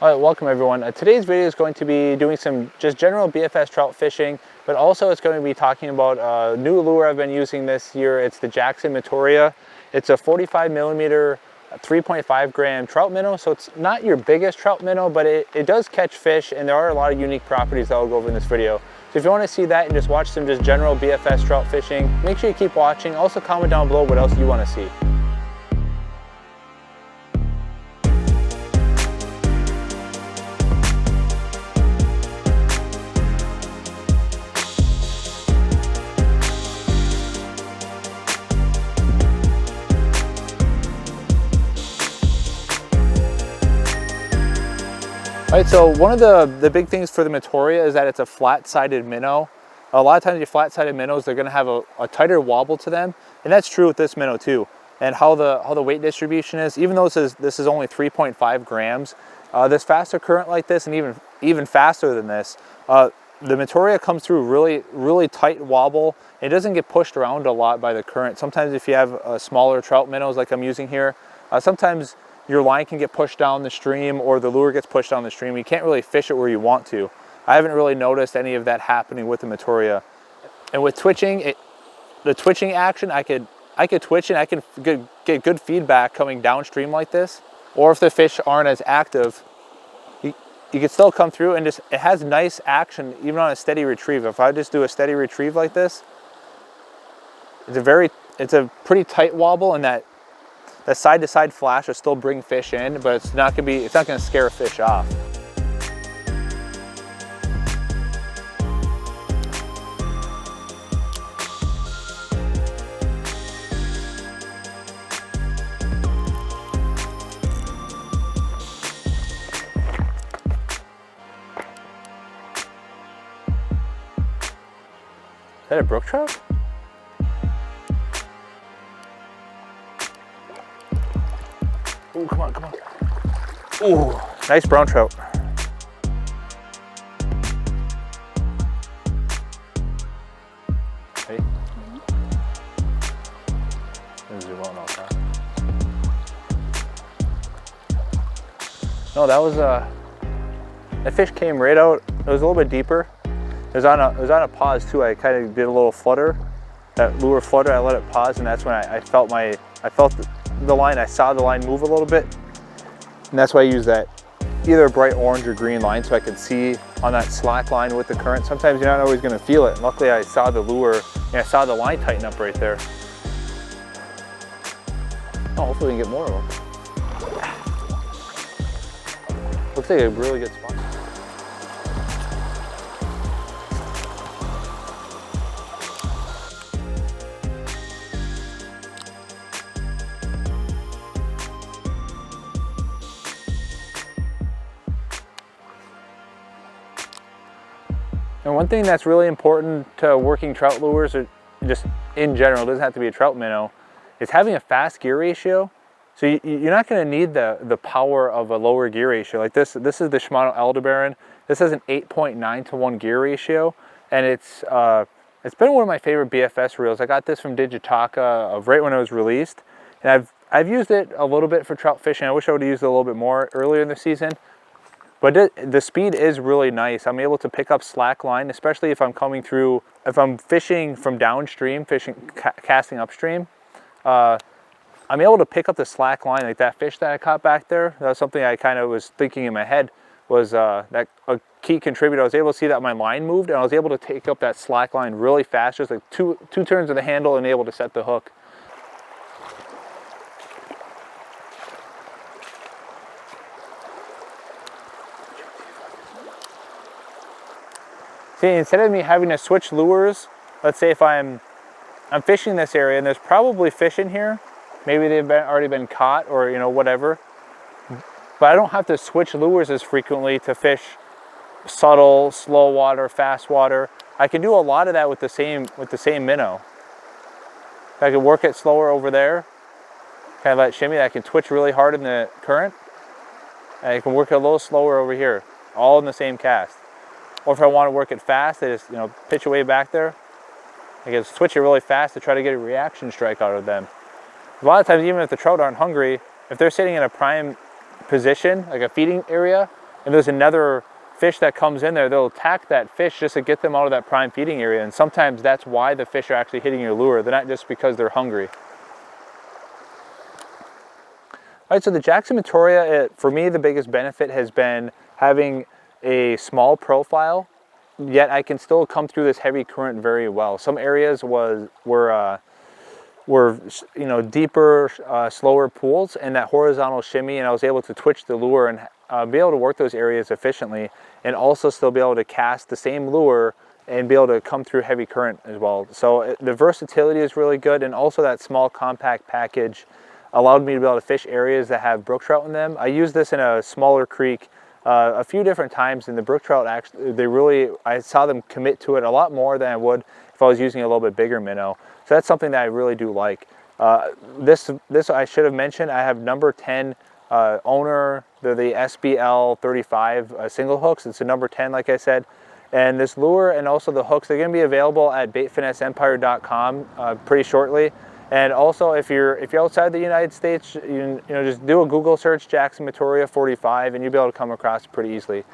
All right, welcome everyone. Today's video is going to be doing some just general BFS trout fishing, but also it's going to be talking about a new lure I've been using this year. It's the Jackson Meteora. It's a 45 millimeter, 3.5 gram trout minnow. So it's not your biggest trout minnow, but it does catch fish, and there are a lot of unique properties that I'll go over in this video. So if you want to see that and just watch some just general BFS trout fishing, make sure you keep watching. Also comment down below what else you want to see. All right, so one of the big things for the Meteora is that it's a flat-sided minnow. A lot of times your flat-sided minnows, they're gonna have a tighter wobble to them, and that's true with this minnow too. And how the weight distribution is, even though this is only 3.5 grams, this faster current like this, and even faster than this, the Meteora comes through really tight wobble. It doesn't get pushed around a lot by the current. Sometimes if you have smaller trout minnows like I'm using here, sometimes your line can get pushed down the stream, or the lure gets pushed down the stream. You can't really fish it where you want to. I haven't really noticed any of that happening with the Meteora. And with twitching, the twitching action, I could twitch and I can get good feedback coming downstream like this. Or if the fish aren't as active, you can still come through, and it has nice action even on a steady retrieve. If I just do a steady retrieve like this, it's a pretty tight wobble, and that side-to-side flash will still bring fish in, but it's not gonna scare a fish off. Is that a brook trout? Oh, come on, come on. Oh, nice brown trout. Ready? Zoom out now, huh? No, that fish came right out. It was a little bit deeper. It was on a pause too. I kind of did a little flutter, that lure flutter. I let it pause, and that's when I felt the line. I saw the line move a little bit, and that's why I use that either bright orange or green line, so I can see on that slack line with the current. Sometimes you're not always going to feel it, and luckily I saw the lure and I saw the line tighten up right there. Oh, hopefully we can get more of them. Looks like a really good spot. And one thing that's really important to working trout lures, or just in general, it doesn't have to be a trout minnow, is having a fast gear ratio. So you're not going to need the power of a lower gear ratio. Like this is the Shimano Aldebaran. This has an 8.9 to 1 gear ratio, and it's been one of my favorite BFS reels. I got this from Digitaka right when it was released, and I've used it a little bit for trout fishing. I wish I would have used it a little bit more earlier in the season. But the speed is really nice. I'm able to pick up slack line, especially if I'm fishing from downstream, casting upstream. I'm able to pick up the slack line, like that fish that I caught back there. That was something I kind of was thinking in my head, was that a key contributor. I was able to see that my line moved, and I was able to take up that slack line really fast, just like two turns of the handle, and able to set the hook. See, instead of me having to switch lures, let's say if I'm fishing this area and there's probably fish in here, maybe they've already been caught, or whatever, but I don't have to switch lures as frequently to fish subtle, slow water, fast water. I can do a lot of that with the same minnow. I can work it slower over there, kind of let it shimmy. I can twitch really hard in the current, and I can work it a little slower over here, all in the same cast. Or if I want to work it fast, I just pitch away back there. I can switch it really fast to try to get a reaction strike out of them. A lot of times, even if the trout aren't hungry, if they're sitting in a prime position, like a feeding area, and there's another fish that comes in there, they'll attack that fish just to get them out of that prime feeding area. And sometimes that's why the fish are actually hitting your lure. They're not just because they're hungry. All right, so the Jackson Meteora, for me, the biggest benefit has been having a small profile, yet I can still come through this heavy current very well. Some areas were you know, deeper, slower pools and that horizontal shimmy, and I was able to twitch the lure and be able to work those areas efficiently, and also still be able to cast the same lure and be able to come through heavy current as well. So the versatility is really good, and also that small compact package allowed me to be able to fish areas that have brook trout in them. I used this in a smaller creek a few different times, and the brook trout actually, I saw them commit to it a lot more than I would if I was using a little bit bigger minnow. So that's something that I really do like. This I should have mentioned, I have number 10 owner. They're the SBL 35 single hooks. It's a number 10, like I said. And this lure and also the hooks, they're going to be available at baitfinesseempire.com pretty shortly. And also, if you're outside the United States, you know, just do a Google search, Jackson Meteora 45, and you'll be able to come across it pretty easily.